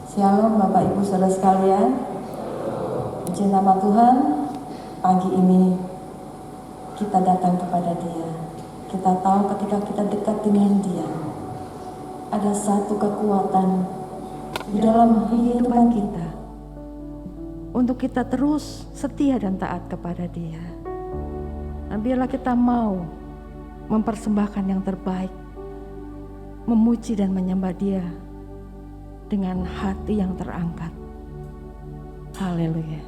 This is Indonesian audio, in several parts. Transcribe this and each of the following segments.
Shalom Bapak Ibu Saudara sekalian. Puji nama Tuhan, pagi ini kita datang kepada Dia. Kita tahu ketika kita dekat dengan Dia, ada satu kekuatan di dalam kehidupan kita untuk kita terus setia dan taat kepada Dia. Nah, biarlah kita mau mempersembahkan yang terbaik, memuji dan menyembah Dia dengan hati yang terangkat. Haleluya.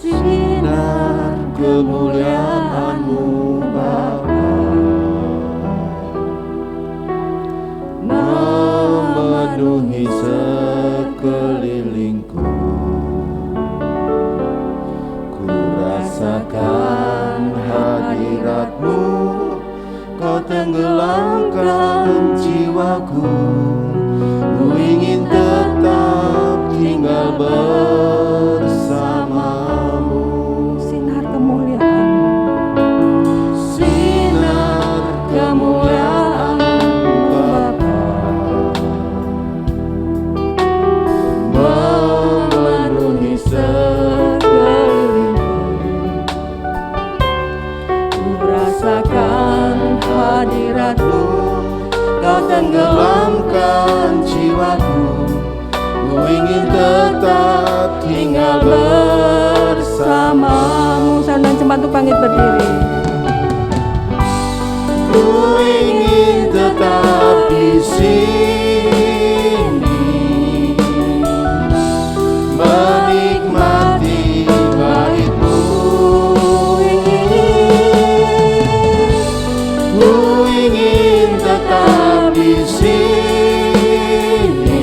Sinar kemuliaan-Mu Bapa memenuhi sekelilingku. Ku rasakan hadirat-Mu, Kau tenggelamkan jiwaku. Ku ingin tetap tinggal bersama-Mu. Sinar kemuliaan-Mu, Sinar kemuliaan-Mu Bapa memenuhi sekelilingku. Ku rasakan hadirat-Mu, Kau tenggelamkan jiwaku. Ku ingin tetap tinggal bersama-Mu. Saudara cepat bangkit berdiri. Ku ingin tetap di sini, menikmati bait-Mu. Ku ingin tetap di sini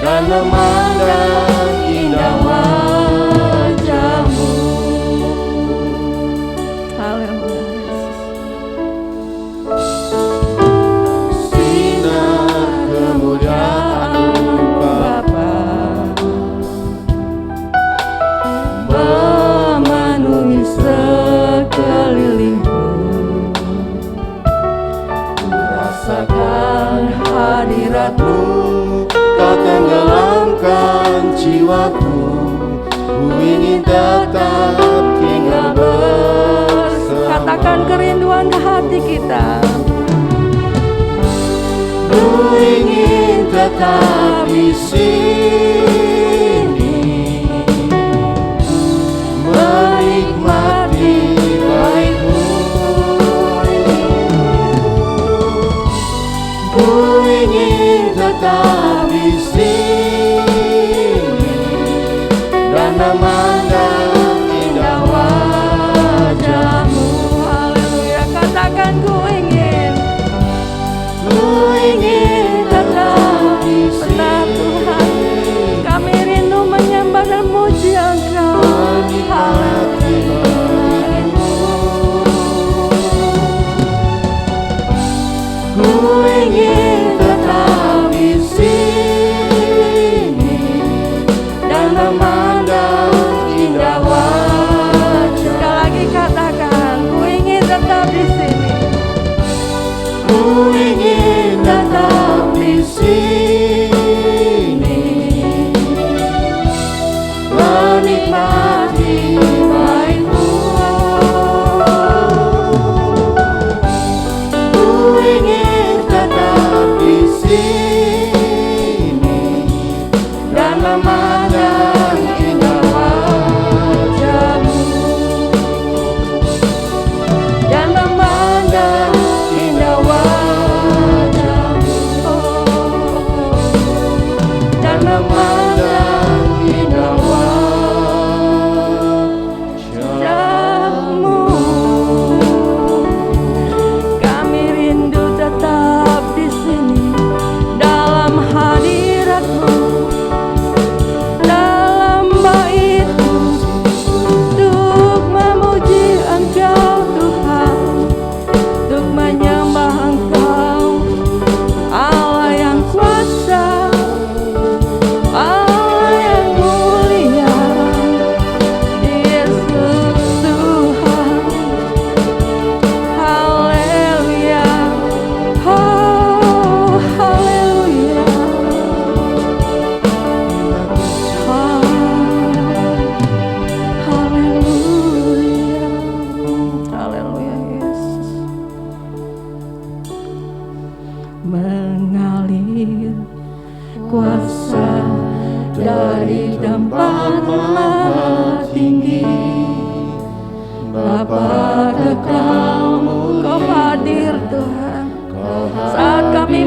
dan memandang indah wajah-Mu. Haleluya. Sinar kemuliaan-Mu Bapa memenuhi sekelilingku. Ku rasakan hadirat-Mu, Kau tenggelamkan jiwaku. Ku ingin tetap tinggal bersama. Katakan kerinduan hati kita. Ku ingin tetap di sini, menikmati bait-Mu. Ku ingin tetap di sini dan memandang indah wajah-Mu. Haleluya. Katakan ku ingin Ku ingin tetap di benar Tuhan. sini,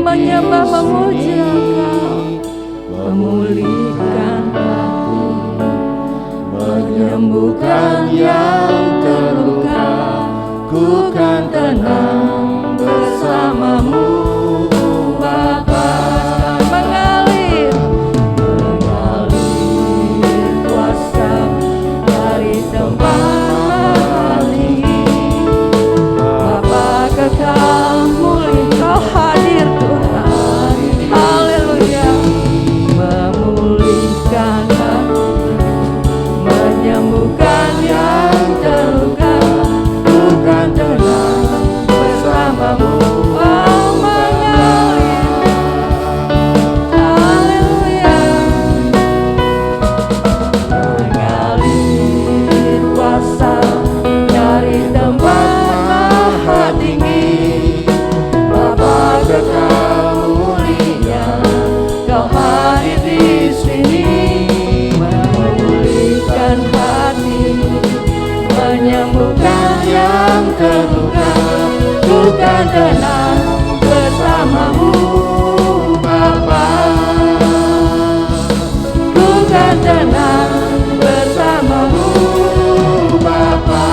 menyembah memuji Engkau, memulihkan hati, menyembuhkan yang terluka. Ku kan tenang bersamamu Bapa. mengalir Kuasa dari tempat tinggi, Bapa kekal mulia, Kau hadir Tuhan. Haleluya. memulihkan hati, menyembuhkan yang terluka. Ku kan tenang bersamamu. Oh, mengalir. Haleluya. Mengalir kuasa dari tempat maha tinggi, Bapa kekal mulia, Kau hadir di sini, memulihkan hati, menyembuhkan yang terluka. Ku kan tenang bersamamu Bapa. Ku kan tenang bersamamu Bapa.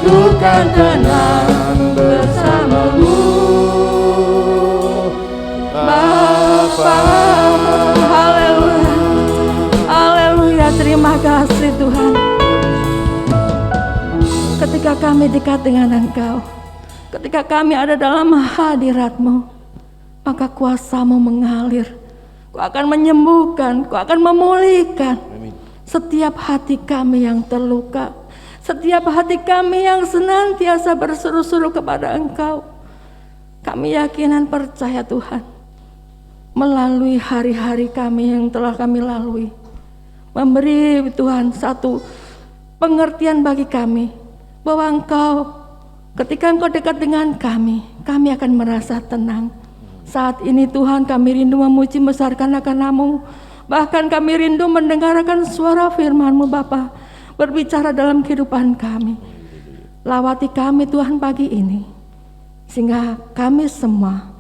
Ku kan tenang bersamamu Bapa. Haleluya. Haleluya. Terima kasih Tuhan. Ketika kami dekat dengan Engkau, ketika kami ada dalam hadirat-Mu, maka kuasa-Mu mengalir. Kau akan menyembuhkan, Kau akan memulihkan setiap hati kami yang terluka, setiap hati kami yang senantiasa berseru-seru kepada Engkau. Kami yakin dan percaya Tuhan, melalui hari-hari kami yang telah kami lalui, memberi Tuhan satu pengertian bagi kami, bahwa Engkau, ketika Engkau dekat dengan kami akan merasa tenang. Saat ini Tuhan, kami rindu memuji besarkan akan Nama-Mu. Bahkan kami rindu mendengarkan suara firman-Mu Bapa, berbicara dalam kehidupan kami. Lawati kami Tuhan pagi ini, sehingga kami semua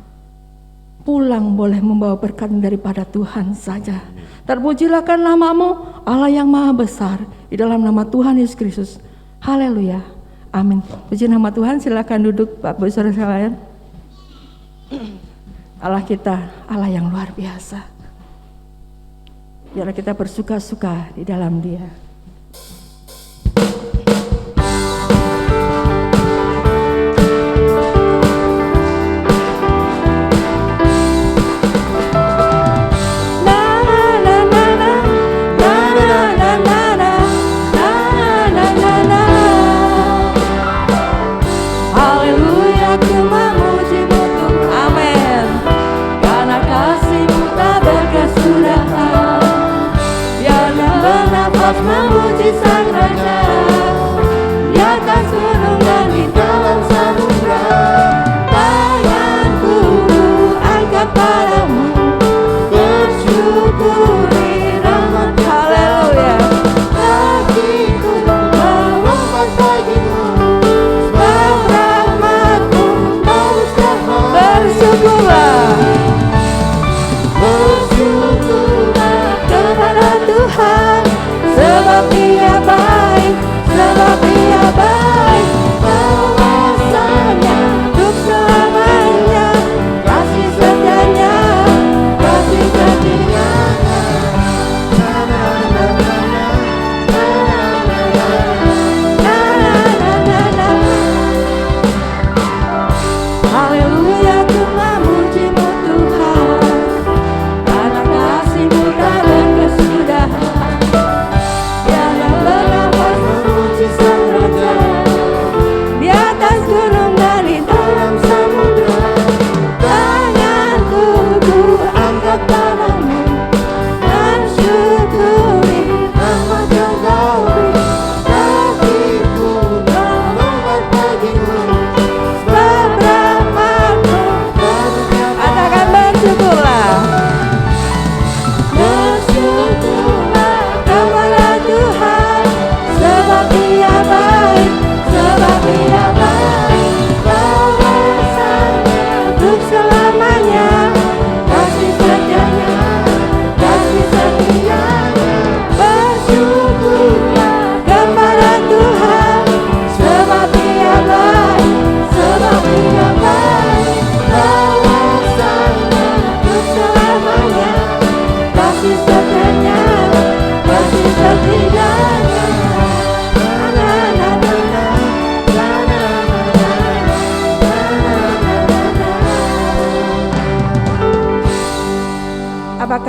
pulang boleh membawa berkat daripada Tuhan saja. Terpujilah kan Nama-Mu, Allah yang maha besar, di dalam nama Tuhan Yesus Kristus. Haleluya. Amin. Puji nama Tuhan. Silakan duduk Bapak Saudara sekalian. Allah kita, Allah yang luar biasa. Biarlah kita bersuka-suka di dalam Dia. Memuji Sang Raja di atas gunung dan di dalam samudra. Tanganku angkat padamu, bersyukuri rahmat. Haleluya. Hatiku melompat bagimu, sebab rahmat-Mu terus terang. Bersyukurlah. Bersyukurlah kepada Tuhan, sebab Dia baik, sebab Dia baik. Kuasanya untuk selamanya, kasih setianya, kasih setianya. Haleluya, ku memuji-Mu Tuhan, karena kasih-Mu tak berkesudahan. Yang bernafas memuji Sang Raja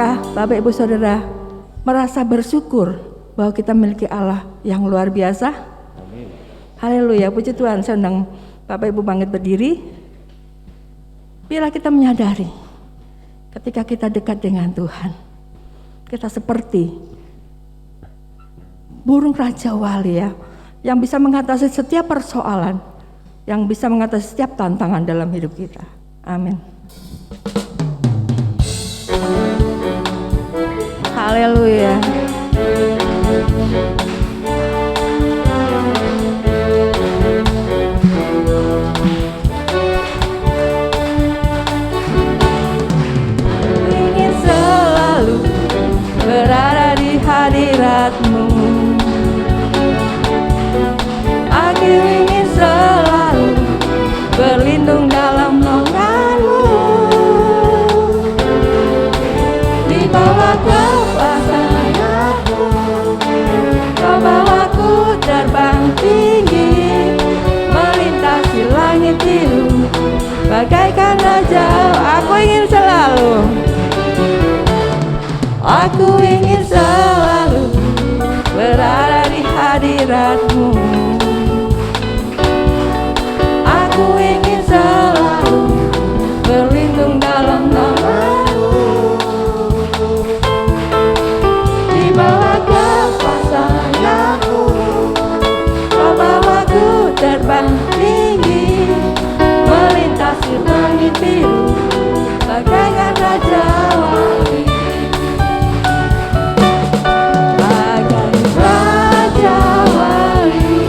kita, Bapak Ibu Saudara, merasa bersyukur bahwa kita memiliki Allah yang luar biasa? Haleluya, puji Tuhan. Saya undang Bapak Ibu bangkit berdiri. Bila kita menyadari ketika kita dekat dengan Tuhan, kita seperti burung Raja Wali ya, yang bisa mengatasi setiap persoalan, yang bisa mengatasi setiap tantangan dalam hidup kita. Amin. Haleluya. Ingin selalu berada di hadirat-Mu. Aku ingin selalu berlindung dalam naungan-Mu. Di bawah kekuasaanmu, Kau bawaku terbang tinggi, melintasi langit biru, bagaikan raja. Aku ingin selalu berada di hadirat-Mu. Aku ingin selalu berlindung dalam naungan-Mu. Di bawah kekuasaanmu, Kau bawaku terbang tinggi, melintasi langit biru, bagaikan raja wali. Bagai raja wali,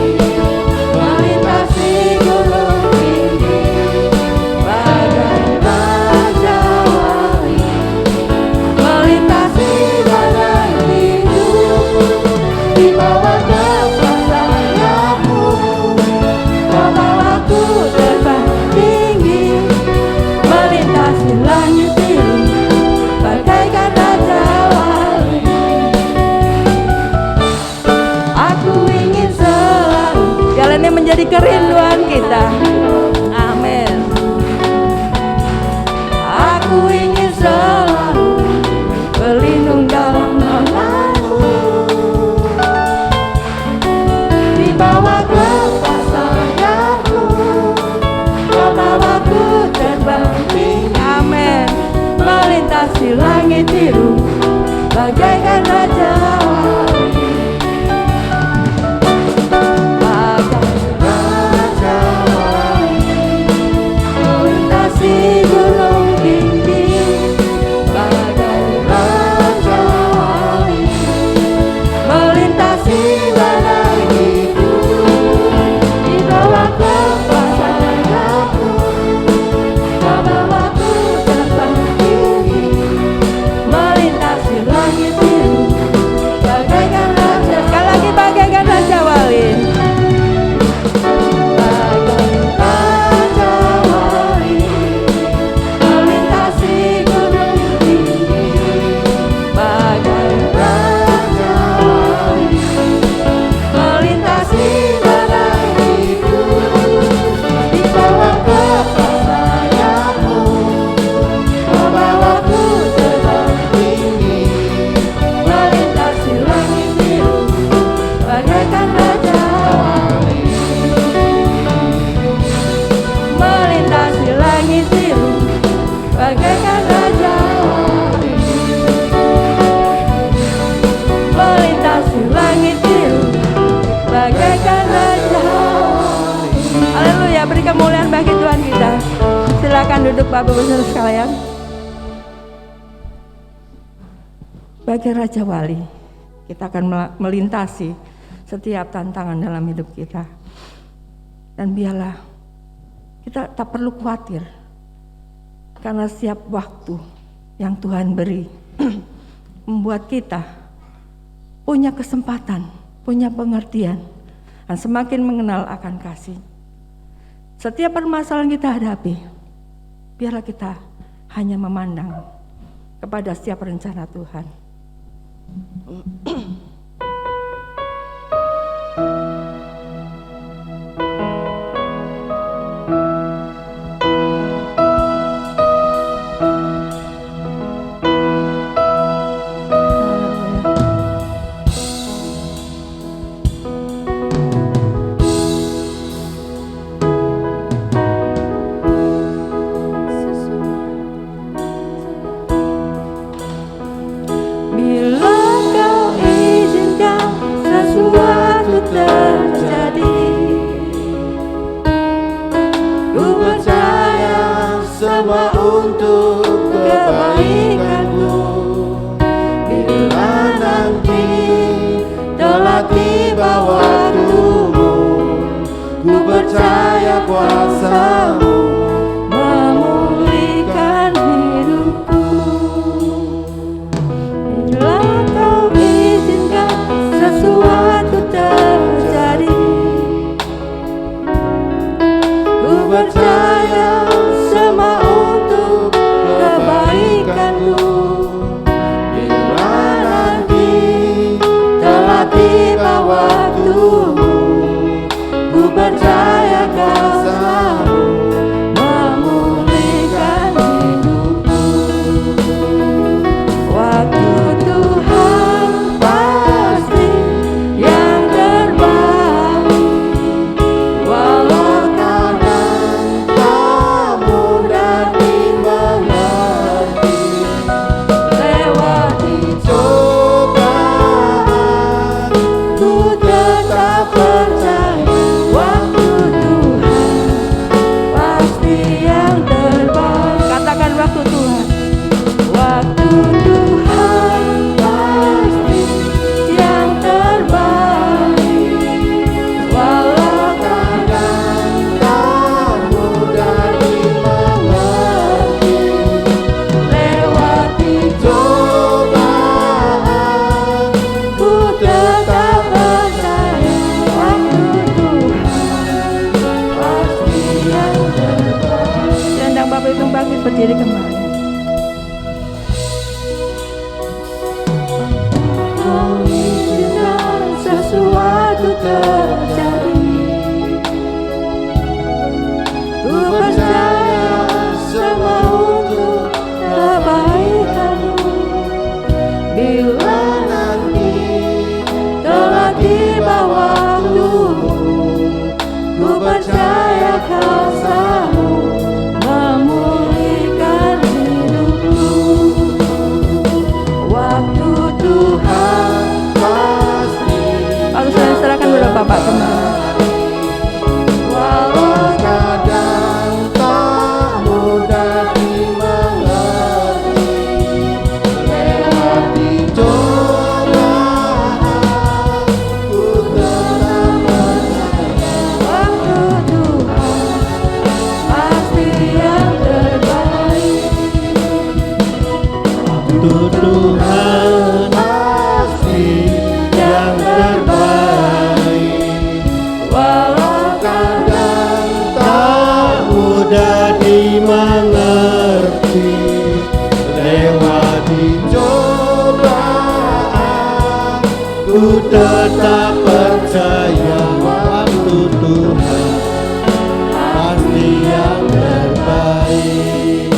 melintasi gunung tinggi. Bagai raja wali, melintasi badai hidup. Di bawah kekuasaanmu, Kau bawaku terbang tinggi, melintasi langit biru, bagaikan raja wali. Aku ingin selalu, jalan yang menjadi kerinduan kita. Amin. Aku ingin selalu berlindung dalam naungan-Mu. Di bawah kekuasaanmu, Kau bawaku terbang tinggi. Amin. Melintasi langit biru, bagaikan raja wali. Bagai raja wali, melintasi gunung tinggi. Bagai raja wali, melintasi badai hidup. Di bawah kekuasaanmu, Kau bawaku terbang tinggi, melintasi langit biru, bagaikan raja. Sekali lagi, bagaikan raja wali. Bagai raja wali, melintasi gunung tinggi. Bagai raja wali, melintasi badai hidup. Di bawah kekuasaanmu, Kau bawaku terbang tinggi, melintasi langit biru, bagaikan raja wali. Melintasi langit biru, bagaikan raja wali. Melintasi langit biru, bagaikan raja wali. Haleluya, beri kemuliaan bagi Tuhan kita. Silakan duduk Bapak Ibu Saudara sekalian. Bagai raja wali, kita akan melintasi setiap tantangan dalam hidup kita. Dan biarlah kita tak perlu khawatir, karena setiap waktu yang Tuhan beri membuat kita punya kesempatan, punya pengertian, dan semakin mengenal akan kasih. Setiap permasalahan kita hadapi, biarlah kita hanya memandang kepada setiap rencana Tuhan. terjadi. Ku percaya semua untuk kebaikanmu. Bila nanti telah tiba waktumu, ku percaya kuasa-Mu memulihkan hidupku. Bila Kau izinkan sesuatu terjadi, ku percaya semua untuk kebaikanmu. Bila nanti telah tiba waktumu, ku percaya kuasa-Mu Memulihkan hidupku. Waktu Tuhan pasti yang terbaik. Walau kadang tak mudah dimengerti. lewati Cobaan ku tetap percaya, waktu Tuhan pasti yang terbaik. Katakan waktu Tuhan. Waktu Tuhan pasti yang terbaik. Walau kadang tak mudah dimengerti. lewati Cobaan ku tetap percaya, waktu Tuhan pasti yang terbaik. Sedang Bapak Ibu bangkit berdiri kembali. Kau izinkan sesuatu terjadi. Ku percaya semua untuk kebaikanmu. Bila nanti telah tiba waktumu, ku percaya kuasa-Mu memulihkan hidupku. Waktu Tuhan pasti. Lalu saya serahkan kepada Bapak kembali. Walau kadang tak mudah dimengerti. Lewati cobaan ku tetap percaya, Waktu Tuhan pasti yang terbaik. untuk Tuhan pasti yang terbaik. Walau Kadang tak mudah dimengerti. Lewati cobaan ku tetap percaya, waktu Tuhan pasti yang terbaik.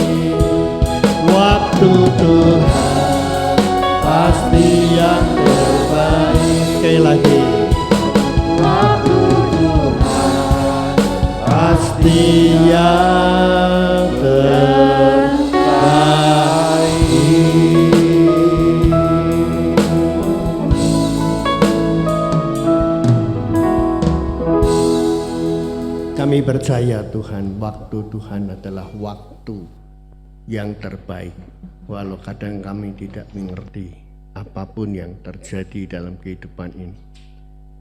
Waktu Tuhan pasti yang terbaik. Sekali lagi. Waktu Tuhan pasti yang terbaik. Kami percaya Tuhan, waktu Tuhan adalah waktu yang terbaik. Walau kadang kami tidak mengerti apapun yang terjadi dalam kehidupan ini,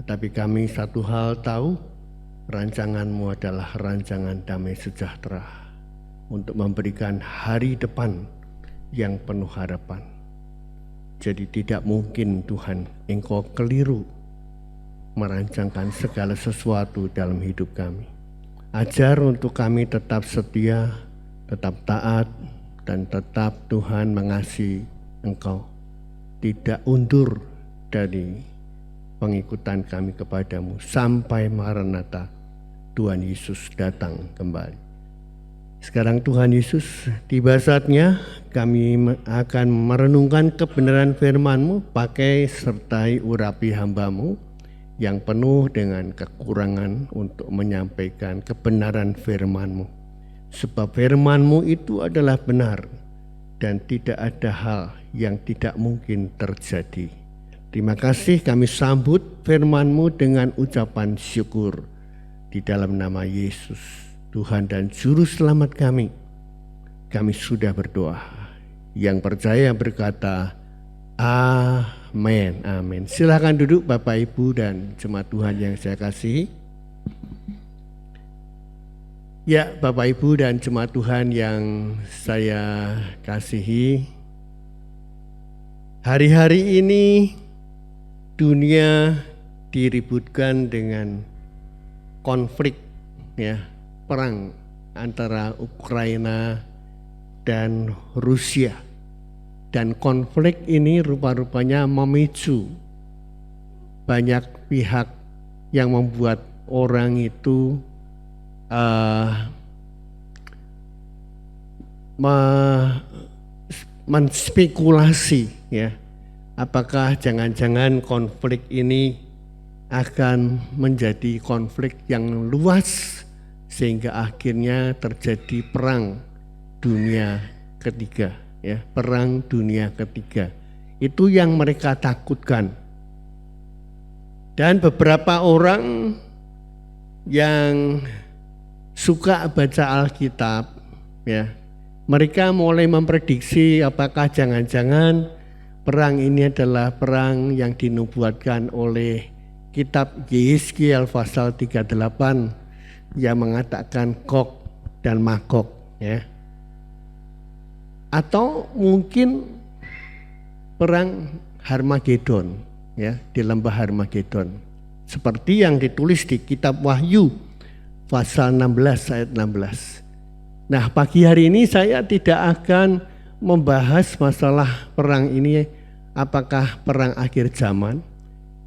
tetapi kami satu hal tahu, rancangan-Mu adalah rancangan damai sejahtera untuk memberikan hari depan yang penuh harapan. Jadi tidak mungkin Tuhan Engkau keliru merancangkan segala sesuatu dalam hidup kami. Ajar untuk kami tetap setia, tetap taat, dan tetap Tuhan mengasihi Engkau. Tidak undur dari pengikutan kami kepadamu sampai Maranatha, Tuhan Yesus datang kembali. Sekarang Tuhan Yesus, tiba saatnya kami akan merenungkan kebenaran firman-Mu, pakai sertai urapi hamba-Mu yang penuh dengan kekurangan untuk menyampaikan kebenaran firman-Mu. Sebab firman-Mu itu adalah benar dan tidak ada hal yang tidak mungkin terjadi. Terima kasih, kami sambut firman-Mu dengan ucapan syukur di dalam nama Yesus, Tuhan dan Juru Selamat kami. Kami sudah berdoa. Yang percaya berkata, amin, amin. Silakan duduk Bapak Ibu dan jemaat Tuhan yang saya kasihi. Ya, Bapak Ibu dan jemaat Tuhan yang saya kasihi, hari-hari ini dunia diributkan dengan konflik, ya, perang antara Ukraina dan Rusia. Dan konflik ini rupa-rupanya memicu banyak pihak yang membuat orang itu menspekulasi, ya, apakah jangan-jangan konflik ini akan menjadi konflik yang luas sehingga akhirnya terjadi perang dunia ketiga, ya, perang dunia ketiga. Itu yang mereka takutkan. Dan beberapa orang yang suka baca Alkitab, ya, mereka mulai memprediksi apakah jangan-jangan perang ini adalah perang yang dinubuatkan oleh kitab Yeskiel pasal 38 yang mengatakan Gog dan Magog, ya. Atau mungkin perang Harmagedon, ya, di lembah Harmagedon. Seperti yang ditulis di kitab Wahyu pasal 16 ayat 16. Nah, pagi hari ini saya tidak akan membahas masalah perang ini apakah perang akhir zaman.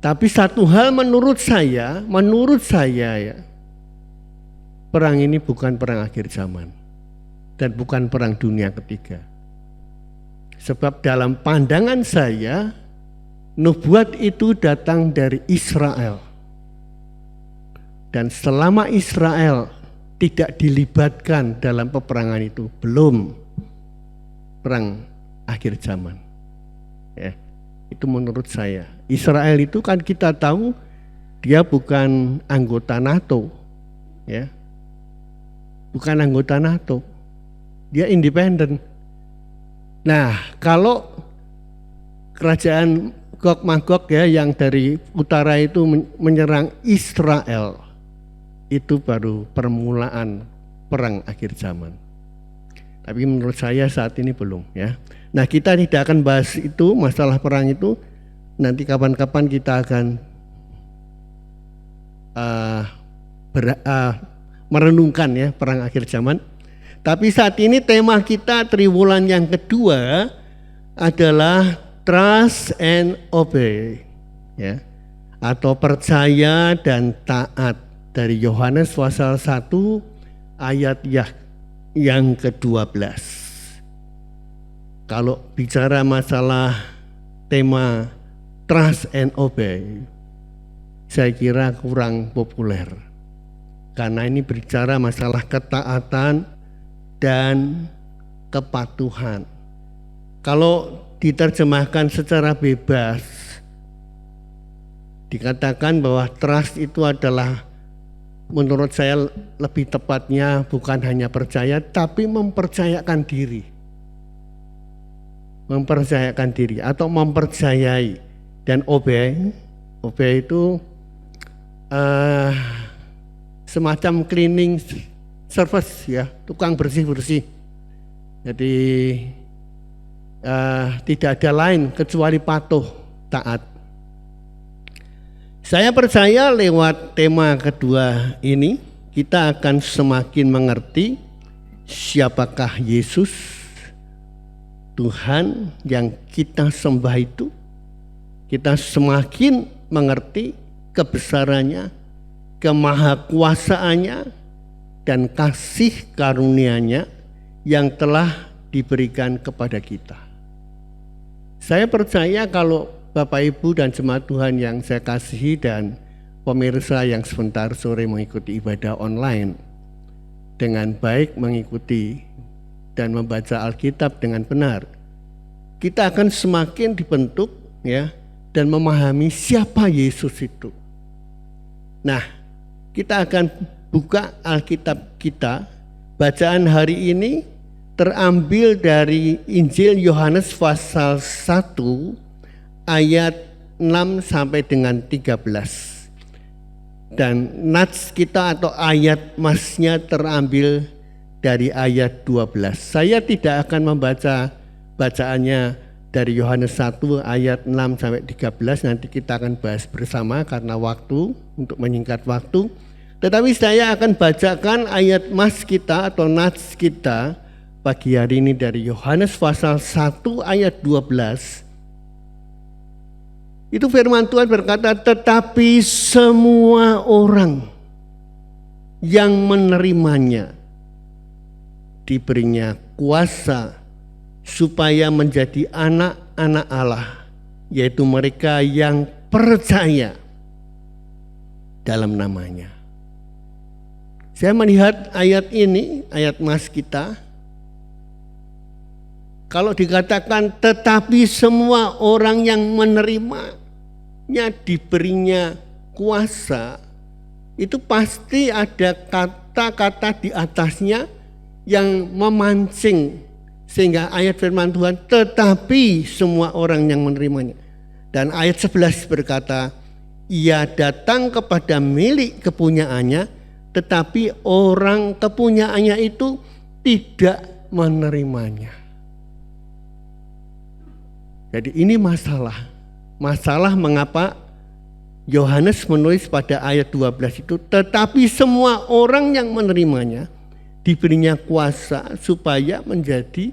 Tapi satu hal menurut saya ya, perang ini bukan perang akhir zaman dan bukan perang dunia ketiga. Sebab dalam pandangan saya, nubuat itu datang dari Israel. Dan selama Israel tidak dilibatkan dalam peperangan itu, belum perang akhir zaman, ya. Itu menurut saya. Israel itu kan kita tahu dia bukan anggota NATO, ya, bukan anggota NATO, dia independen. Nah, kalau kerajaan Gog Magog, ya, yang dari utara itu menyerang Israel, itu baru permulaan perang akhir zaman. Tapi menurut saya saat ini belum, ya. Nah, kita tidak akan bahas itu, masalah perang itu. Nanti kapan-kapan kita akan merenungkan, ya, perang akhir zaman. Tapi saat ini tema kita triwulan yang kedua adalah trust and obey, ya, atau percaya dan taat, dari Yohanes pasal 1 ayat yang ke-12. Kalau bicara masalah tema trust and obey, saya kira kurang populer. Karena ini bicara masalah ketaatan dan kepatuhan. Kalau diterjemahkan secara bebas, dikatakan bahwa trust itu adalah, menurut saya lebih tepatnya bukan hanya percaya, tapi mempercayakan diri. Mempercayakan diri atau mempercayai. Dan obey itu semacam cleaning service, ya, tukang bersih-bersih. Jadi tidak ada lain kecuali patuh, taat. Saya percaya lewat tema kedua ini kita akan semakin mengerti siapakah Yesus, Tuhan yang kita sembah itu. Kita semakin mengerti kebesarannya, kemahakuasaannya, dan kasih karunia-Nya yang telah diberikan kepada kita. Saya percaya kalau Bapak Ibu dan jemaat Tuhan yang saya kasihi dan pemirsa yang sebentar sore mengikuti ibadah online dengan baik, mengikuti dan membaca Alkitab dengan benar, kita akan semakin dibentuk, ya, dan memahami siapa Yesus itu. Nah, kita akan buka Alkitab kita. Bacaan hari ini terambil dari Injil Yohanes pasal 1 ayat 6 sampai dengan 13. Dan nats kita atau ayat masnya terambil dari ayat 12. Saya tidak akan membaca bacaannya dari Yohanes 1 ayat 6 sampai 13. Nanti kita akan bahas bersama karena waktu, untuk menyingkat waktu. Tetapi saya akan bacakan ayat mas kita atau nats kita pagi hari ini dari Yohanes pasal 1 ayat 12. Itu firman Tuhan berkata, tetapi semua orang yang menerimanya diberinya kuasa supaya menjadi anak-anak Allah, yaitu mereka yang percaya dalam namanya. Saya melihat ayat ini, ayat mas kita, kalau dikatakan tetapi semua orang yang menerimanya diberinya kuasa, itu pasti ada kata-kata di atasnya yang memancing, sehingga ayat firman Tuhan tetapi semua orang yang menerimanya. Dan ayat 11 berkata, ia datang kepada milik kepunyaannya, tetapi orang kepunyaannya itu tidak menerimanya. Jadi ini masalah mengapa Yohanes menulis pada ayat 12 itu, tetapi semua orang yang menerimanya diberinya kuasa supaya menjadi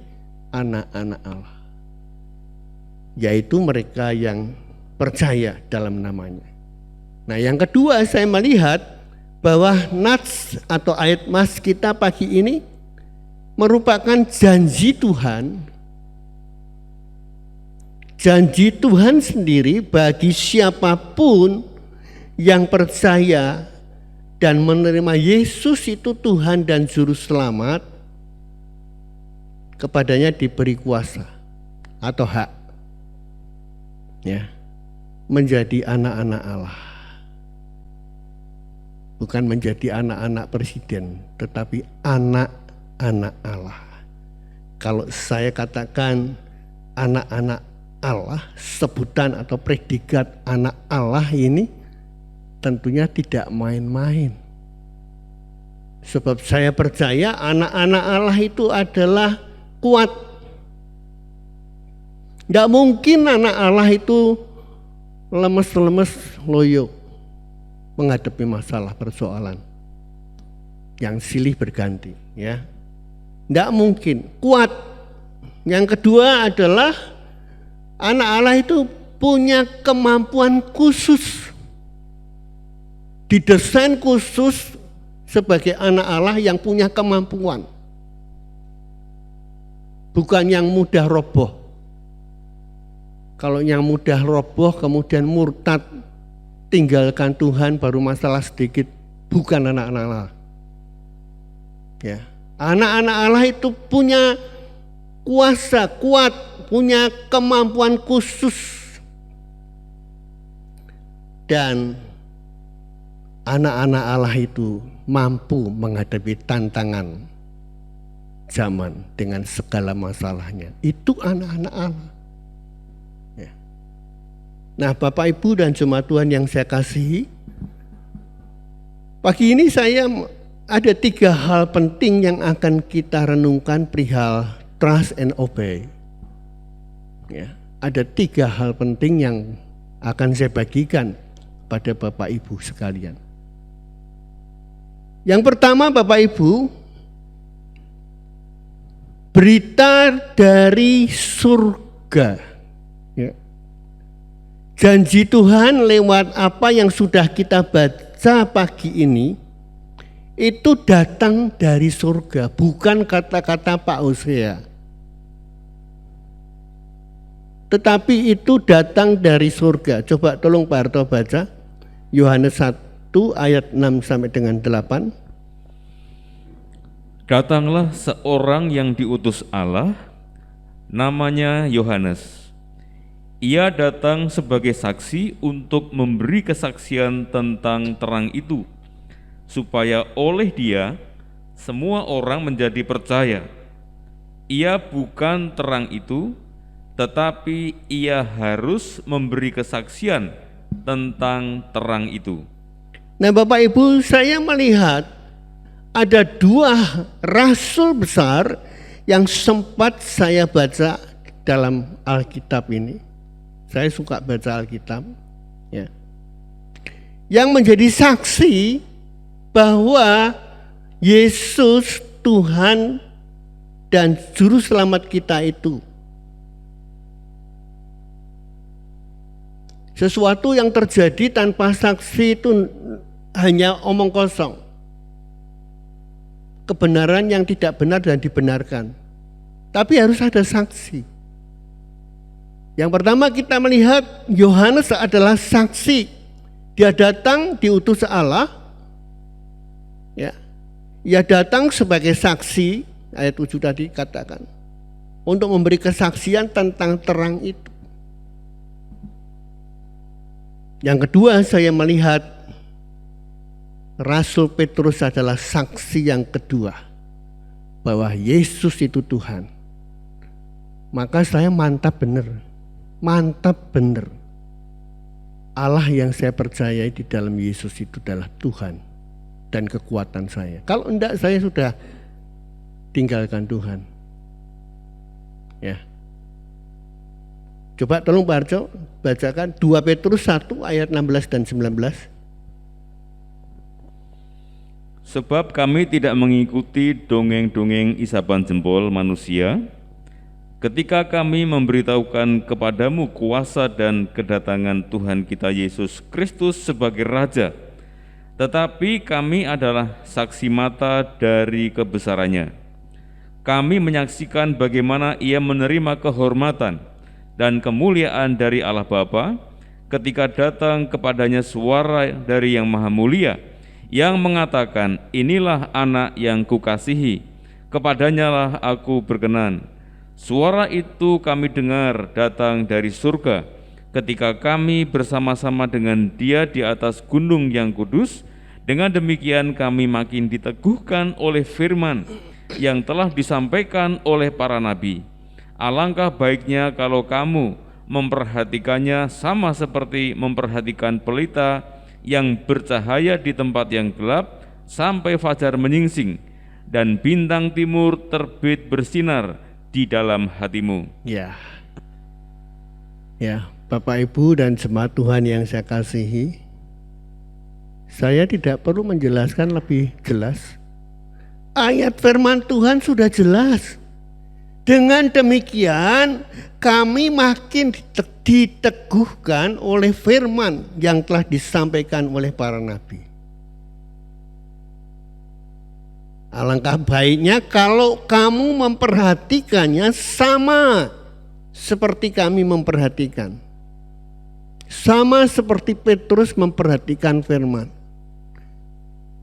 anak-anak Allah, yaitu mereka yang percaya dalam namanya. Nah, yang kedua saya melihat bahwa nats atau ayat mas kita pagi ini merupakan janji Tuhan. Janji Tuhan sendiri bagi siapapun yang percaya dan menerima Yesus itu Tuhan dan Juru Selamat, kepadanya diberi kuasa atau hak, ya, menjadi anak-anak Allah. Bukan menjadi anak-anak presiden, tetapi anak-anak Allah. Kalau saya katakan anak-anak Allah, sebutan atau predikat anak Allah ini tentunya tidak main-main. Sebab saya percaya anak-anak Allah itu adalah kuat. Tidak mungkin anak Allah itu lemes-lemes loyo menghadapi masalah persoalan yang silih berganti, ya. Tidak mungkin, kuat. Yang kedua adalah anak Allah itu punya kemampuan khusus, didesain khusus sebagai anak Allah yang punya kemampuan, bukan yang mudah roboh. Kalau yang mudah roboh kemudian murtad, tinggalkan Tuhan baru masalah sedikit, bukan anak-anak Allah. Ya, anak-anak Allah itu punya kuasa kuat, punya kemampuan khusus, dan anak-anak Allah itu mampu menghadapi tantangan zaman dengan segala masalahnya. Itu anak-anak Allah. Ya. Nah, Bapak Ibu dan jemaat Tuhan yang saya kasihi, pagi ini saya ada 3 hal penting yang akan kita renungkan perihal trust and obey. Ya, ada 3 hal penting yang akan saya bagikan pada Bapak Ibu sekalian. Yang pertama, Bapak Ibu, berita dari surga. Ya. Janji Tuhan lewat apa yang sudah kita baca pagi ini itu datang dari surga, bukan kata-kata Pak Hosea. Tetapi itu datang dari surga. Coba tolong Pak Harto baca Yohanes 1 ayat 6 sampai dengan 8. Datanglah seorang yang diutus Allah, namanya Yohanes. Ia datang sebagai saksi untuk memberi kesaksian tentang terang itu, supaya oleh Dia semua orang menjadi percaya. Ia bukan terang itu, tetapi ia harus memberi kesaksian tentang terang itu. Nah, Bapak Ibu, saya melihat ada dua rasul besar yang sempat saya baca dalam Alkitab ini. Saya suka baca Alkitab, ya. Yang menjadi saksi bahwa Yesus Tuhan dan Juru Selamat kita itu sesuatu yang terjadi tanpa saksi itu hanya omong kosong. Kebenaran yang tidak benar dan dibenarkan. Tapi harus ada saksi. Yang pertama kita melihat Yohanes adalah saksi. Dia datang diutus Allah. Ya. Ia datang sebagai saksi, ayat 7 tadi katakan, untuk memberi kesaksian tentang terang itu. Yang kedua saya melihat Rasul Petrus adalah saksi yang kedua bahwa Yesus itu Tuhan. Maka saya mantap benar. Allah yang saya percayai di dalam Yesus itu adalah Tuhan dan kekuatan saya. Kalau enggak saya sudah tinggalkan Tuhan. Ya. Coba tolong Pak Arjo bacakan 2 Petrus 1 ayat 16 dan 19. Sebab kami tidak mengikuti dongeng-dongeng isapan jempol manusia, ketika kami memberitahukan kepadamu kuasa dan kedatangan Tuhan kita Yesus Kristus sebagai Raja, tetapi kami adalah saksi mata dari kebesarannya. Kami menyaksikan bagaimana Ia menerima kehormatan dan kemuliaan dari Allah Bapa ketika datang kepadanya suara dari Yang Maha Mulia yang mengatakan, inilah anak yang kukasihi, kepadanya lah aku berkenan. Suara itu kami dengar datang dari surga ketika kami bersama-sama dengan Dia di atas gunung yang kudus. Dengan demikian kami makin diteguhkan oleh firman yang telah disampaikan oleh para nabi. Alangkah baiknya kalau kamu memperhatikannya sama seperti memperhatikan pelita yang bercahaya di tempat yang gelap sampai fajar menyingsing dan bintang timur terbit bersinar di dalam hatimu. Ya, Bapak Ibu dan jemaat Tuhan yang saya kasihi, saya tidak perlu menjelaskan lebih jelas. Ayat firman Tuhan sudah jelas. Dengan demikian kami makin diteguhkan oleh firman yang telah disampaikan oleh para nabi. Alangkah baiknya kalau kamu memperhatikannya sama seperti kami memperhatikan. Sama seperti Petrus memperhatikan firman.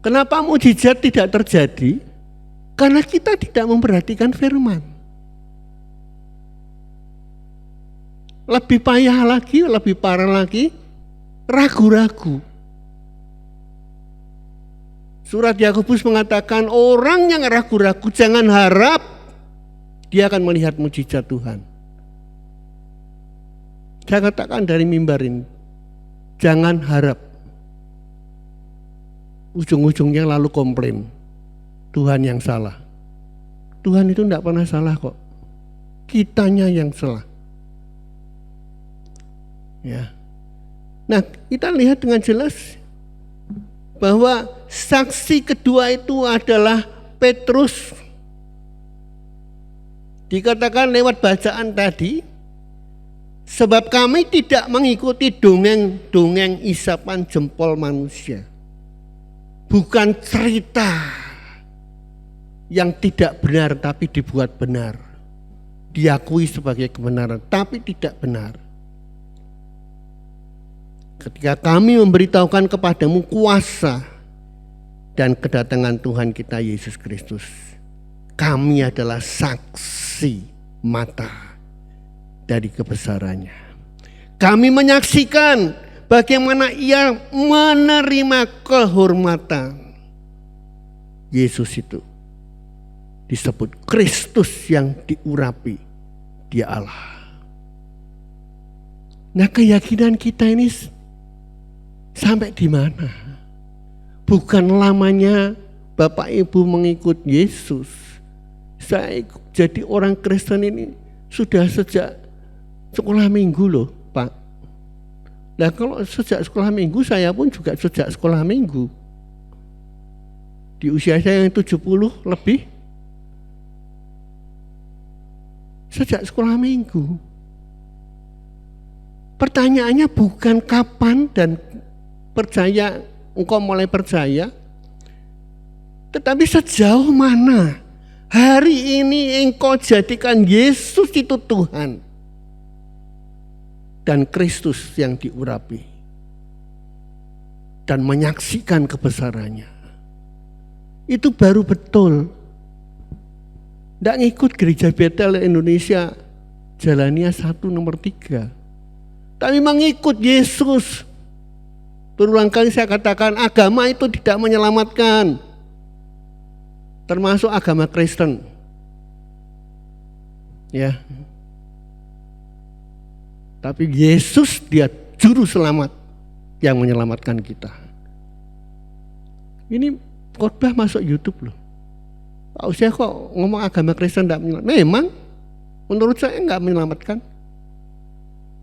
Kenapa mukjizat tidak terjadi? Karena kita tidak memperhatikan firman. Lebih payah lagi, lebih parah lagi, ragu-ragu. Surat Yakobus mengatakan orang yang ragu-ragu jangan harap dia akan melihat mukjizat Tuhan. Saya katakan dari mimbar ini, jangan harap. Ujung-ujungnya lalu komplain, Tuhan yang salah. Tuhan itu tidak pernah salah kok. Kitanya yang salah. Ya. Nah, kita lihat dengan jelas bahwa saksi kedua itu adalah Petrus. Dikatakan lewat bacaan tadi, sebab kami tidak mengikuti dongeng-dongeng isapan jempol manusia. Bukan cerita yang tidak benar tapi dibuat benar. Diakui sebagai kebenaran tapi tidak benar. Ketika kami memberitahukan kepadamu kuasa dan kedatangan Tuhan kita Yesus Kristus, kami adalah saksi mata dari kebesarannya. Kami menyaksikan bagaimana ia menerima kehormatan. Yesus itu disebut Kristus yang diurapi, Dia Allah. Nah, keyakinan kita ini sampai di mana? Bukan lamanya Bapak Ibu mengikut Yesus. Saya jadi orang Kristen ini sudah sejak sekolah minggu loh, Pak. Nah, kalau sejak sekolah minggu, saya pun juga sejak sekolah minggu. Di usia saya yang 70 lebih, sejak sekolah minggu. Pertanyaannya bukan kapan dan percaya, engkau mulai percaya, tetapi sejauh mana hari ini engkau jadikan Yesus itu Tuhan dan Kristus yang diurapi dan menyaksikan kebesarannya. Itu baru betul. Tidak ngikut gereja Betel Indonesia Jalania 1 nomor 3. Tapi mengikut Yesus. Berulang kali saya katakan agama itu tidak menyelamatkan. Termasuk agama Kristen. Ya. Tapi Yesus dia juru selamat yang menyelamatkan kita. Ini khotbah masuk YouTube loh. Pak Usia kok ngomong agama Kristen tidak menyelamatkan? Memang menurut saya enggak menyelamatkan.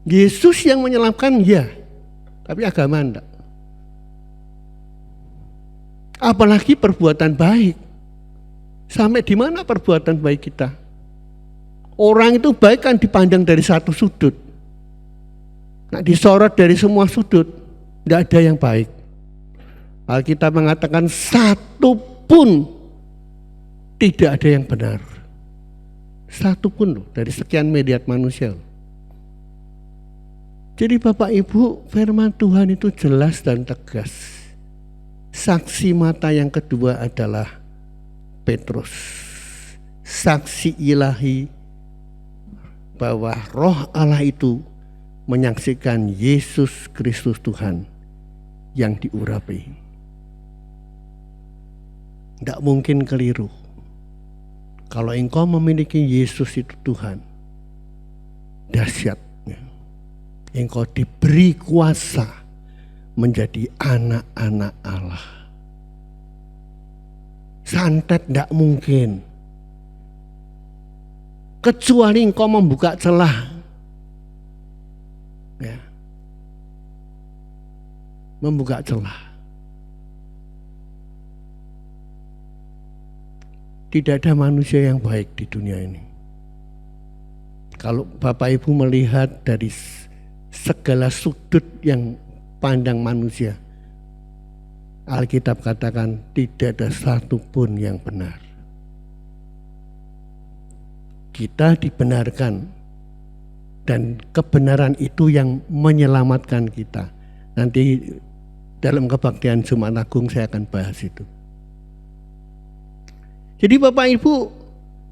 Yesus yang menyelamatkan ya, tapi agama enggak. Apalagi perbuatan baik. Sampai di mana perbuatan baik kita? Orang itu baik kan dipandang dari satu sudut. Nah, disorot dari semua sudut, enggak ada yang baik. Alkitab mengatakan satu pun tidak ada yang benar. Satu pun loh, dari sekian miliar manusia. Jadi Bapak Ibu, firman Tuhan itu jelas dan tegas. Saksi mata yang kedua adalah Petrus. Saksi ilahi bahwa Roh Allah itu menyaksikan Yesus Kristus Tuhan yang diurapi. Tidak mungkin keliru. Kalau engkau memiliki Yesus itu Tuhan, dahsyat. Engkau diberi kuasa menjadi anak-anak Allah. Santet tidak mungkin. Kecuali engkau membuka celah. Ya. Membuka celah. Tidak ada manusia yang baik di dunia ini. Kalau Bapak Ibu melihat dari segala sudut yang pandang manusia, Alkitab katakan tidak ada satu pun yang benar. Kita dibenarkan dan kebenaran itu yang menyelamatkan kita. Nanti dalam kebaktian Jumat Agung saya akan bahas itu. Jadi Bapak Ibu,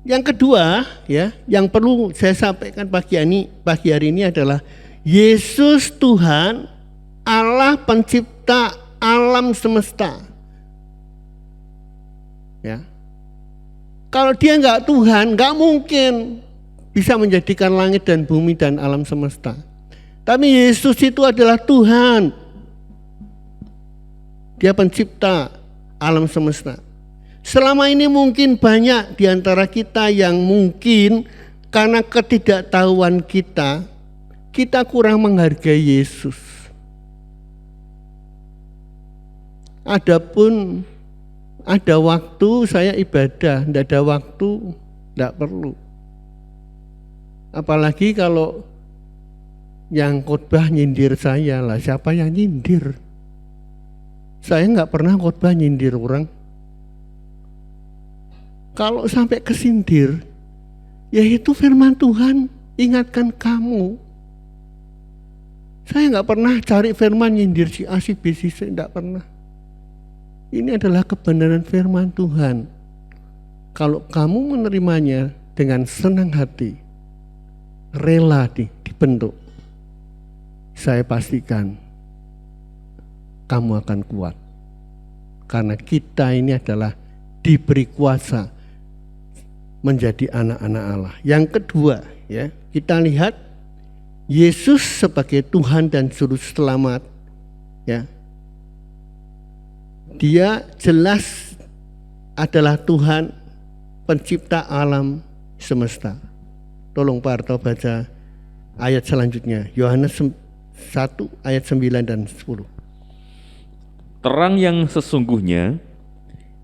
yang kedua ya, yang perlu saya sampaikan pagi hari ini adalah Yesus Tuhan, Allah pencipta alam semesta. Ya. Kalau dia enggak Tuhan, enggak mungkin bisa menjadikan langit dan bumi dan alam semesta. Tapi Yesus itu adalah Tuhan. Dia pencipta alam semesta. Selama ini mungkin banyak di antara kita yang mungkin karena ketidaktahuan kita kurang menghargai Yesus. Adapun ada waktu saya ibadah, tidak ada waktu, tidak perlu. Apalagi kalau yang khotbah nyindir saya lah, siapa yang nyindir? Saya nggak pernah khotbah nyindir orang. Kalau sampai kesindir, yaitu firman Tuhan ingatkan kamu. Saya nggak pernah cari firman nyindir si A, si B, si C, nggak pernah. Ini adalah kebenaran firman Tuhan. Kalau kamu menerimanya dengan senang hati, rela dibentuk, saya pastikan kamu akan kuat. Karena kita ini adalah diberi kuasa menjadi anak-anak Allah. Yang kedua, ya, kita lihat Yesus sebagai Tuhan dan Juru Selamat, ya. Dia jelas adalah Tuhan pencipta alam semesta. Tolong Pak Arto baca ayat selanjutnya, Yohanes 1 ayat 9 dan 10. Terang yang sesungguhnya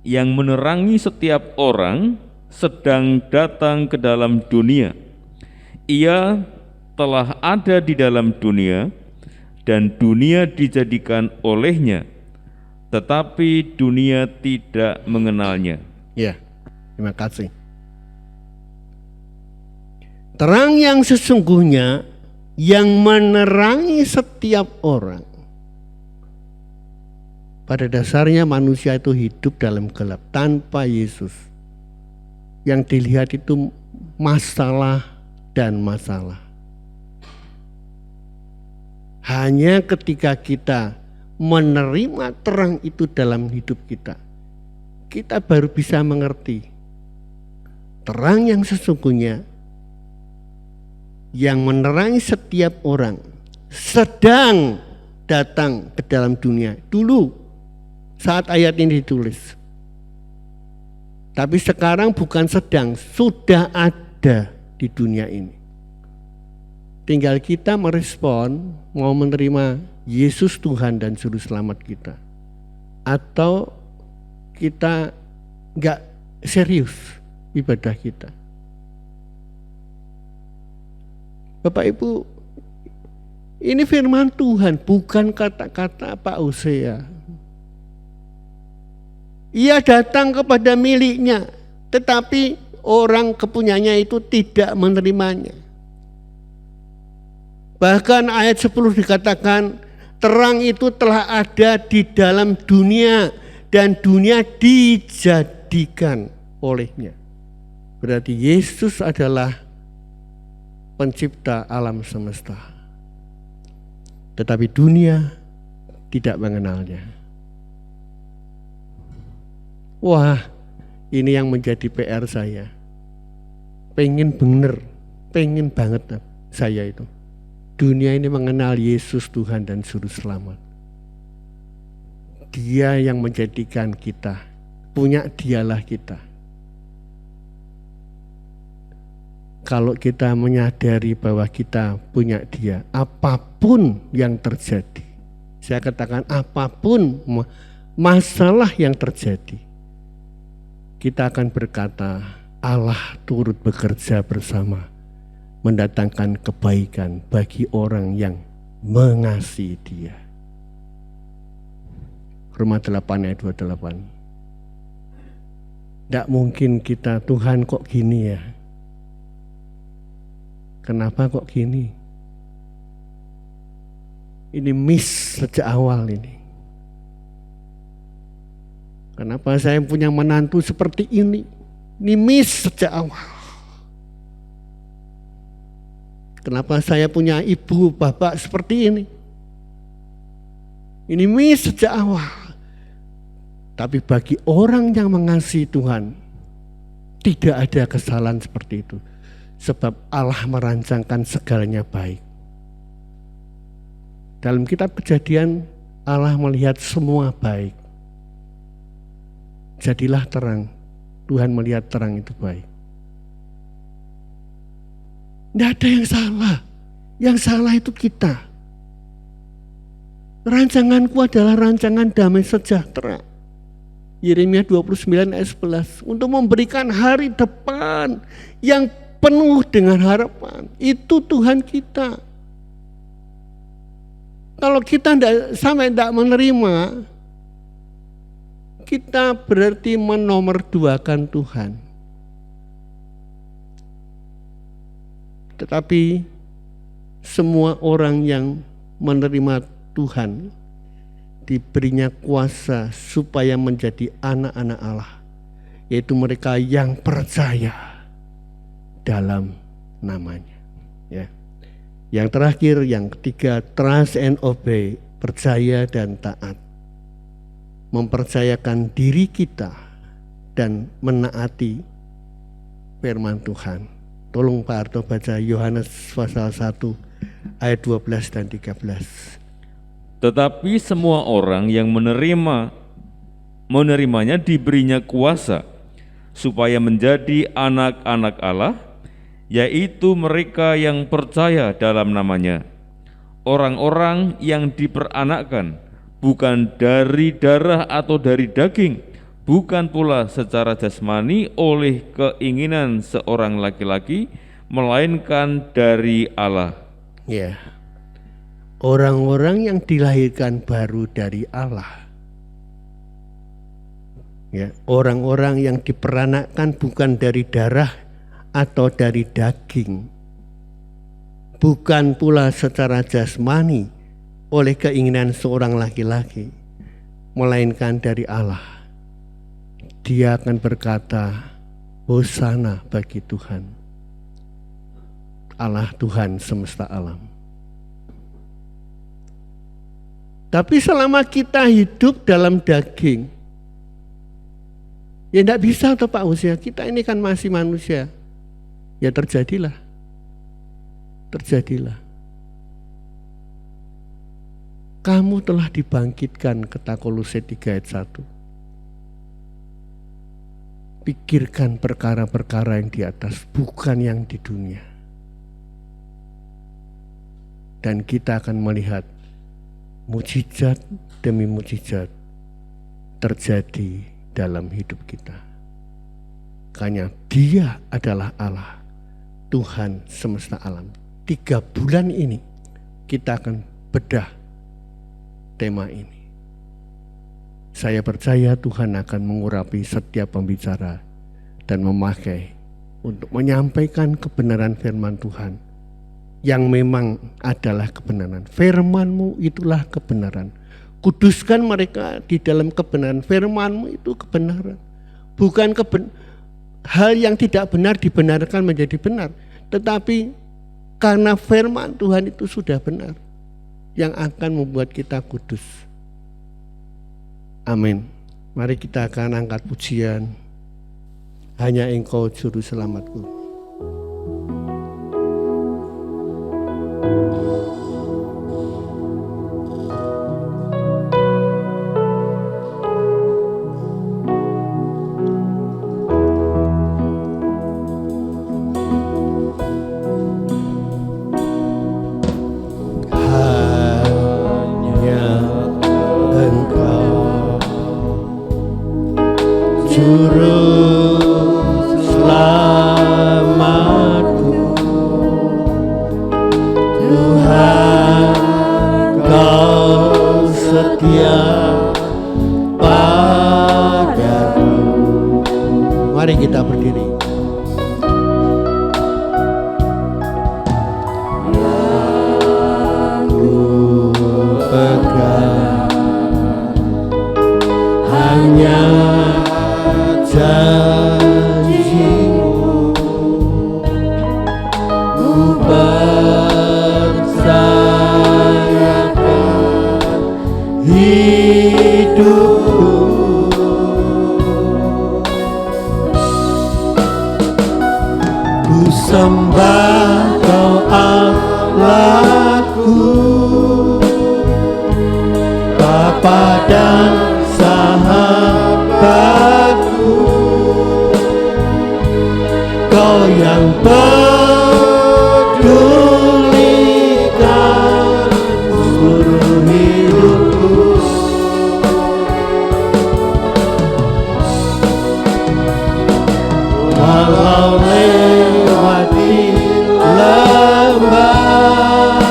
yang menerangi setiap orang sedang datang ke dalam dunia. Ia telah ada di dalam dunia dan dunia dijadikan olehnya, tetapi dunia tidak mengenalnya. Ya, terima kasih. Terang yang sesungguhnya yang menerangi setiap orang. Pada dasarnya manusia itu hidup dalam gelap tanpa Yesus. Yang dilihat itu masalah dan masalah. Hanya ketika kita menerima terang itu dalam hidup kita, kita baru bisa mengerti terang yang sesungguhnya yang menerangi setiap orang sedang datang ke dalam dunia. Dulu saat ayat ini ditulis. Tapi sekarang bukan sedang, sudah ada di dunia ini. Tinggal kita merespon, mau menerima Yesus Tuhan dan Juru Selamat kita. Atau kita enggak serius ibadah kita. Bapak Ibu, ini firman Tuhan, bukan kata-kata Pak Hosea. Ia datang kepada miliknya, tetapi orang kepunyanya itu tidak menerimanya. Bahkan ayat 10 dikatakan, terang itu telah ada di dalam dunia dan dunia dijadikan olehnya. Berarti Yesus adalah pencipta alam semesta. Tetapi dunia tidak mengenalnya. Wah, ini yang menjadi PR saya. Pengen banget saya itu. Dunia ini mengenal Yesus Tuhan dan Juru Selamat. Dia yang menjadikan kita, punya dialah kita. Kalau kita menyadari bahwa kita punya Dia, apapun yang terjadi, saya katakan apapun masalah yang terjadi, kita akan berkata Allah turut bekerja bersama mendatangkan kebaikan bagi orang yang mengasihi Dia. Roma 8 ayat 28. Tidak mungkin kita, Tuhan kok gini ya? Kenapa kok gini? Ini miss sejak awal ini. Kenapa saya punya menantu seperti ini? Ini miss sejak awal. Kenapa saya punya ibu bapak seperti ini? Ini miss sejak awal. Tapi bagi orang yang mengasihi Tuhan, tidak ada kesalahan seperti itu. Sebab Allah merancangkan segalanya baik. Dalam kitab Kejadian, Allah melihat semua baik. Jadilah terang. Tuhan melihat terang itu baik. Tidak ada yang salah. Yang salah itu kita. Rancanganku adalah rancangan damai sejahtera. Yeremia 29 ayat 11. Untuk memberikan hari depan yang penuh dengan harapan. Itu Tuhan kita. Kalau kita tidak menerima, kita berarti menomorduakan Tuhan. Tetapi semua orang yang menerima Tuhan diberinya kuasa supaya menjadi anak-anak Allah, yaitu mereka yang percaya dalam namanya. Ya. Yang terakhir, yang ketiga, trust and obey, percaya dan taat. Mempercayakan diri kita dan menaati firman Tuhan. Tolong Pak Arto baca Yohanes pasal 1 ayat 12 dan 13. Tetapi semua orang yang menerimanya diberinya kuasa supaya menjadi anak-anak Allah, yaitu mereka yang percaya dalam namanya. Orang-orang yang diperanakkan bukan dari darah atau dari daging, bukan pula secara jasmani oleh keinginan seorang laki-laki, melainkan dari Allah. Ya. Orang-orang yang dilahirkan baru dari Allah. Ya, orang-orang yang diperanakkan bukan dari darah atau dari daging, bukan pula secara jasmani oleh keinginan seorang laki-laki, melainkan dari Allah. Dia akan berkata, Hosana bagi Tuhan, Allah Tuhan semesta alam. Tapi selama kita hidup dalam daging, ya tidak bisa toh Pak Usia, kita ini kan masih manusia. Ya terjadilah. Kamu telah dibangkitkan, kata Kolose 3 ayat 1. Pikirkan perkara-perkara yang di atas, bukan yang di dunia. Dan kita akan melihat mujizat demi mujizat terjadi dalam hidup kita. Karena Dia adalah Allah, Tuhan semesta alam. 3 bulan ini kita akan bedah tema ini. Saya percaya Tuhan akan mengurapi setiap pembicara dan memakai untuk menyampaikan kebenaran firman Tuhan yang memang adalah kebenaran. Firman-Mu itulah kebenaran. Kuduskan mereka di dalam kebenaran. Firman-Mu itu kebenaran. Bukan hal yang tidak benar dibenarkan menjadi benar, tetapi karena firman Tuhan itu sudah benar, yang akan membuat kita kudus. Amin. Mari kita akan angkat pujian, Hanya Engkau Juru Selamatku. Mari kita berdiri. Aku pegang hanya janji-Mu, ku percayakan hidupku. Sembah Kau Allahku, Bapa dan sahabatku, Kau yang pedulikan seluruh hidupku. Walau lewati lembah,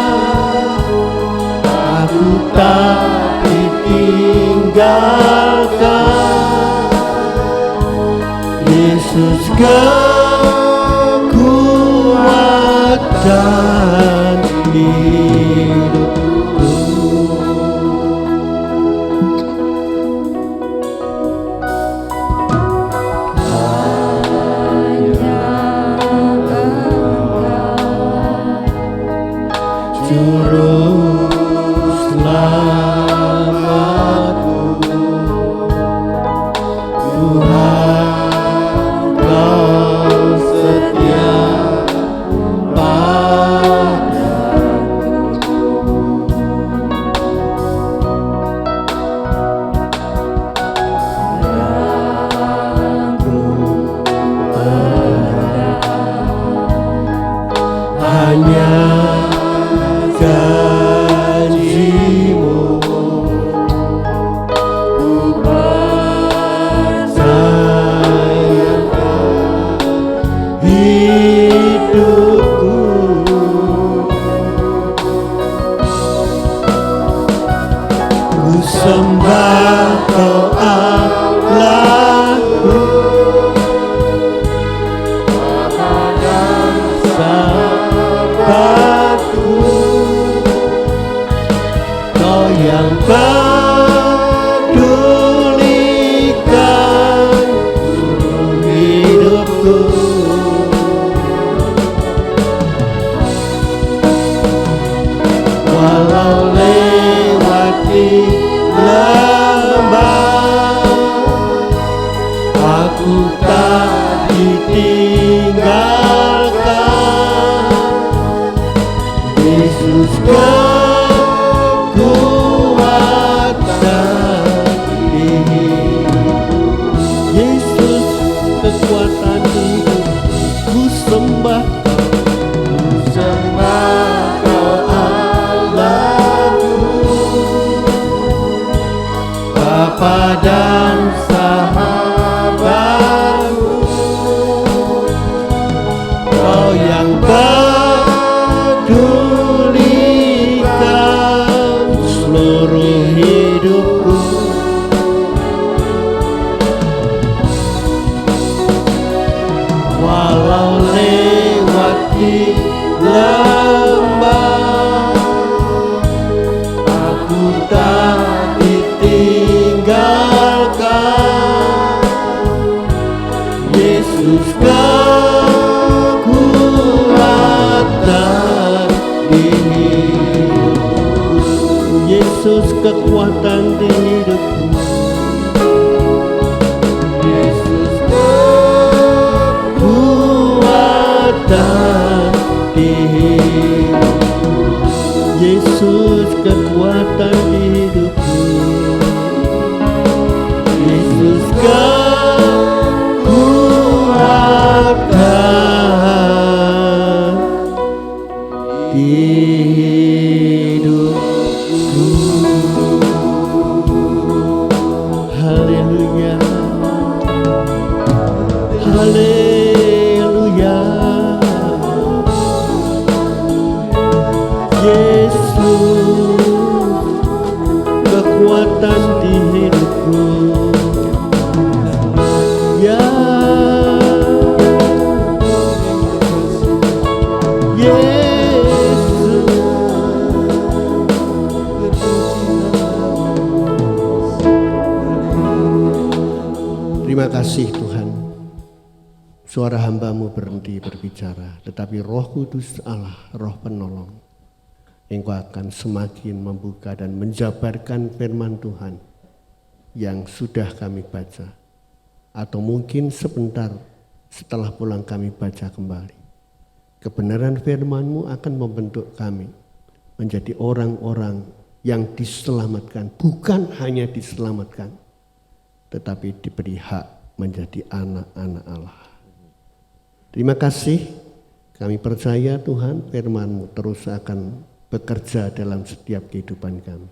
aku tak ditinggalkan. Yesus kekuatan hidupku. Yesus kekuatan di hidupku, Yesus kekuatan di hidupku, Yesus kekuatan di hidupku, Yesus kekuatan di hidupku, Yesus kekuatan di hidupku. Haleluya, haleluya. Yesus kekuatan di hidupku. Ya Yesus, terima kasih Tuhan. Suara hamba-Mu berhenti berbicara, tetapi Roh Kudus Allah, Roh penolong, Engkau akan semakin membuka dan menjabarkan firman Tuhan yang sudah kami baca, atau mungkin sebentar setelah pulang kami baca kembali. Kebenaran firman-Mu akan membentuk kami menjadi orang-orang yang diselamatkan, bukan hanya diselamatkan, tetapi diberi hak menjadi anak-anak Allah. Terima kasih, kami percaya Tuhan firman-Mu terus akan bekerja dalam setiap kehidupan kami,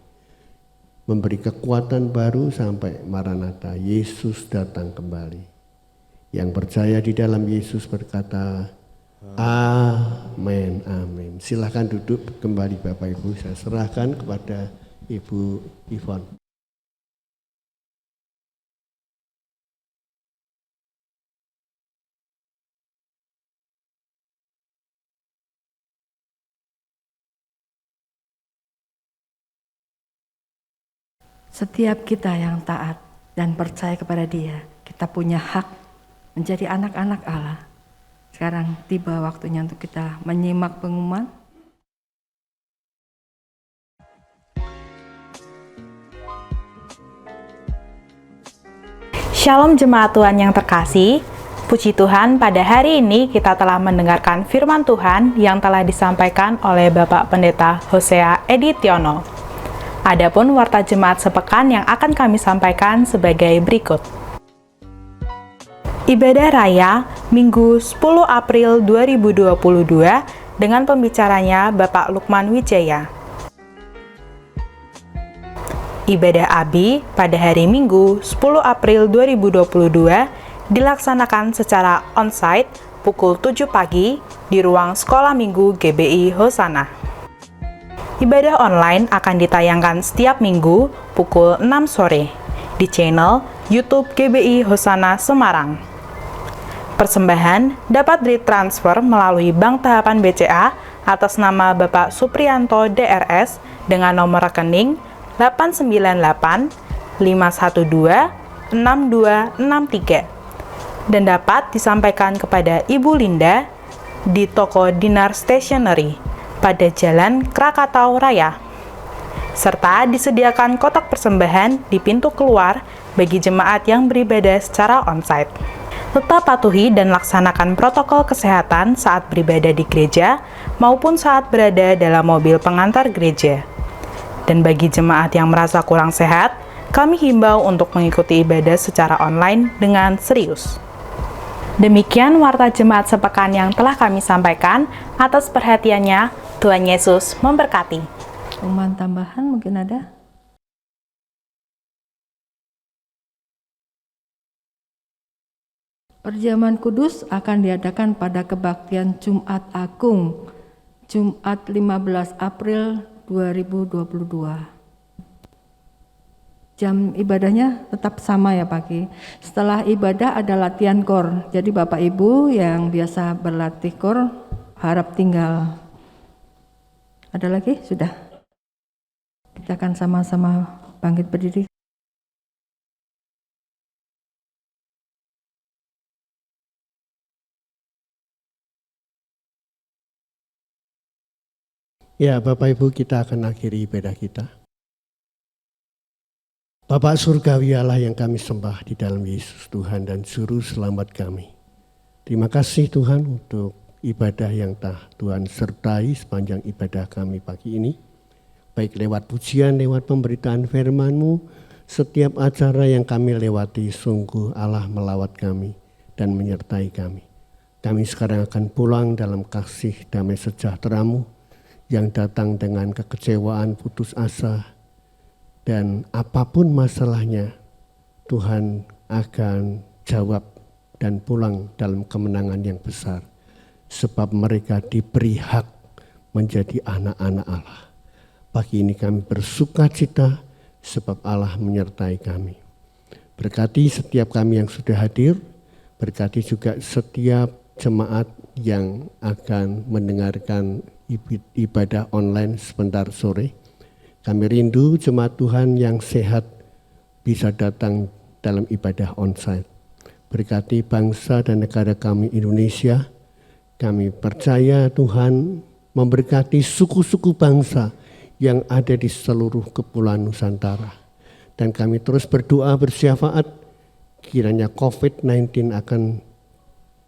memberi kekuatan baru sampai Maranatha, Yesus datang kembali. Yang percaya di dalam Yesus berkata, amin, amin. Silakan duduk kembali Bapak Ibu, saya serahkan kepada Ibu Yvonne. Setiap kita yang taat dan percaya kepada Dia, kita punya hak menjadi anak-anak Allah. Sekarang tiba waktunya untuk kita menyimak pengumuman. Shalom jemaat Tuhan yang terkasih, puji Tuhan pada hari ini kita telah mendengarkan firman Tuhan yang telah disampaikan oleh Bapak Pendeta Hosea Editiono. Adapun warta jemaat sepekan yang akan kami sampaikan sebagai berikut. Ibadah Raya Minggu 10 April 2022 dengan pembicaranya Bapak Lukman Wijaya. Ibadah Abi pada hari Minggu 10 April 2022 dilaksanakan secara onsite pukul 7 pagi di ruang Sekolah Minggu GBI Hosana. Ibadah online akan ditayangkan setiap minggu pukul 6 sore di channel YouTube GBI Hosana Semarang. Persembahan dapat ditransfer melalui Bank Tahapan BCA atas nama Bapak Supriyanto DRS dengan nomor rekening 898 512 6263 dan dapat disampaikan kepada Ibu Linda di toko Dinar Stationery pada Jalan Krakatau Raya, serta disediakan kotak persembahan di pintu keluar bagi jemaat yang beribadah secara onsite. Tetap patuhi dan laksanakan protokol kesehatan saat beribadah di gereja maupun saat berada dalam mobil pengantar gereja. Dan bagi jemaat yang merasa kurang sehat, kami himbau untuk mengikuti ibadah secara online dengan serius. Demikian warta jemaat sepekan yang telah kami sampaikan. Atas perhatiannya, Tuhan Yesus memberkati. Pengumuman tambahan mungkin ada? Perjamuan kudus akan diadakan pada kebaktian Jumat Agung, Jumat 15 April 2022. Jam ibadahnya tetap sama ya pagi. Setelah ibadah ada latihan kor. Jadi Bapak Ibu yang biasa berlatih kor harap tinggal. Ada lagi? Sudah. Kita akan sama-sama bangkit berdiri. Ya, Bapak Ibu, kita akan akhiri ibadah kita. Bapak surgawi Allah yang kami sembah di dalam Yesus Tuhan dan Juru Selamat kami. Terima kasih Tuhan untuk ibadah yang telah Tuhan sertai sepanjang ibadah kami pagi ini. Baik lewat pujian, lewat pemberitaan firman-Mu, setiap acara yang kami lewati sungguh Allah melawat kami dan menyertai kami. Kami sekarang akan pulang dalam kasih damai sejahtera-Mu yang datang dengan kekecewaan, putus asa, dan apapun masalahnya, Tuhan akan jawab dan pulang dalam kemenangan yang besar. Sebab mereka diberi hak menjadi anak-anak Allah. Pagi ini kami bersuka cita sebab Allah menyertai kami. Berkati setiap kami yang sudah hadir, berkati juga setiap jemaat yang akan mendengarkan ibadah online sebentar sore. Kami rindu jemaat Tuhan yang sehat bisa datang dalam ibadah onsite. Berkati bangsa dan negara kami Indonesia. Kami percaya Tuhan memberkati suku-suku bangsa yang ada di seluruh kepulauan Nusantara. Dan kami terus berdoa bersyafaat kiranya COVID-19 akan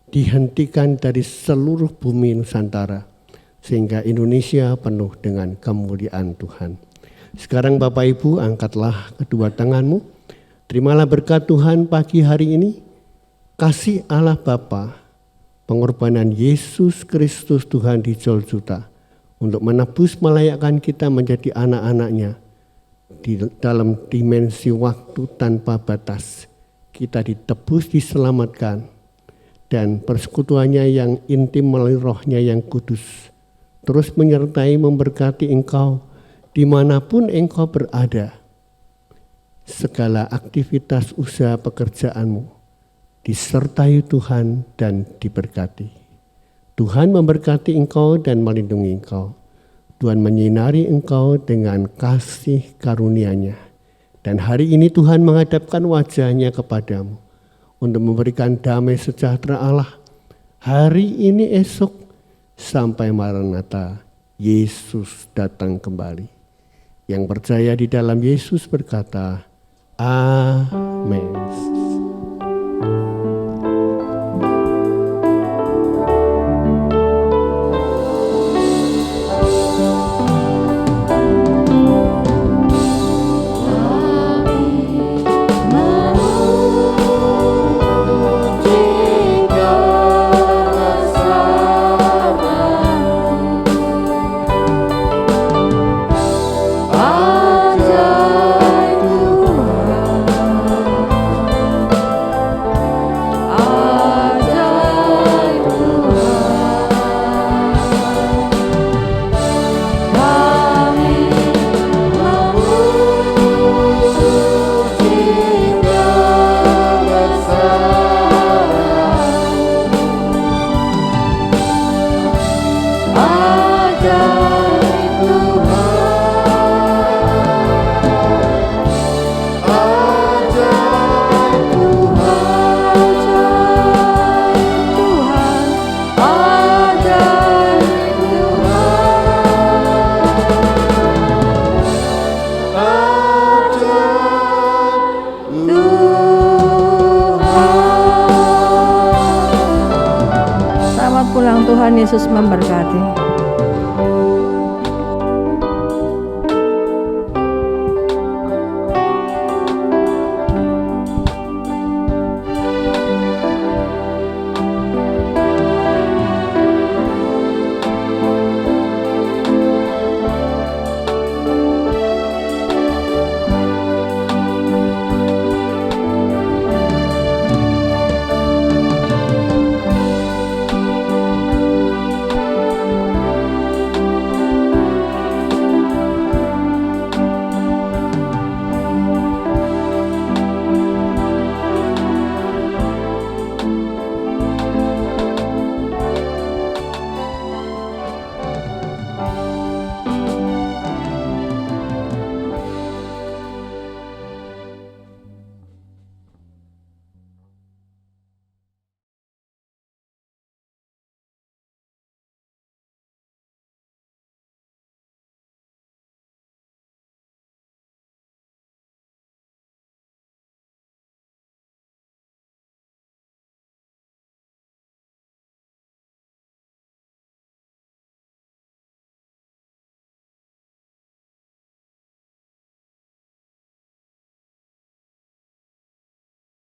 dihentikan dari seluruh bumi Nusantara sehingga Indonesia penuh dengan kemuliaan Tuhan. Sekarang Bapak Ibu, angkatlah kedua tanganmu. Terimalah berkat Tuhan pagi hari ini. Kasih Allah Bapa, pengorbanan Yesus Kristus Tuhan di Golgota untuk menebus melayakkan kita menjadi anak-anaknya di dalam dimensi waktu tanpa batas. Kita ditebus, diselamatkan, dan persekutuannya yang intim melalui rohnya yang kudus terus menyertai memberkati engkau dimanapun engkau berada. Segala aktivitas usaha pekerjaanmu disertai Tuhan dan diberkati. Tuhan memberkati engkau dan melindungi engkau. Tuhan menyinari engkau dengan kasih karunia-Nya. Dan hari ini Tuhan menghadapkan wajah-Nya kepadamu untuk memberikan damai sejahtera Allah hari ini, esok, sampai Maranatha Yesus datang kembali. Yang percaya di dalam Yesus berkata, Amin. Selamat pulang, Tuhan Yesus memberkati.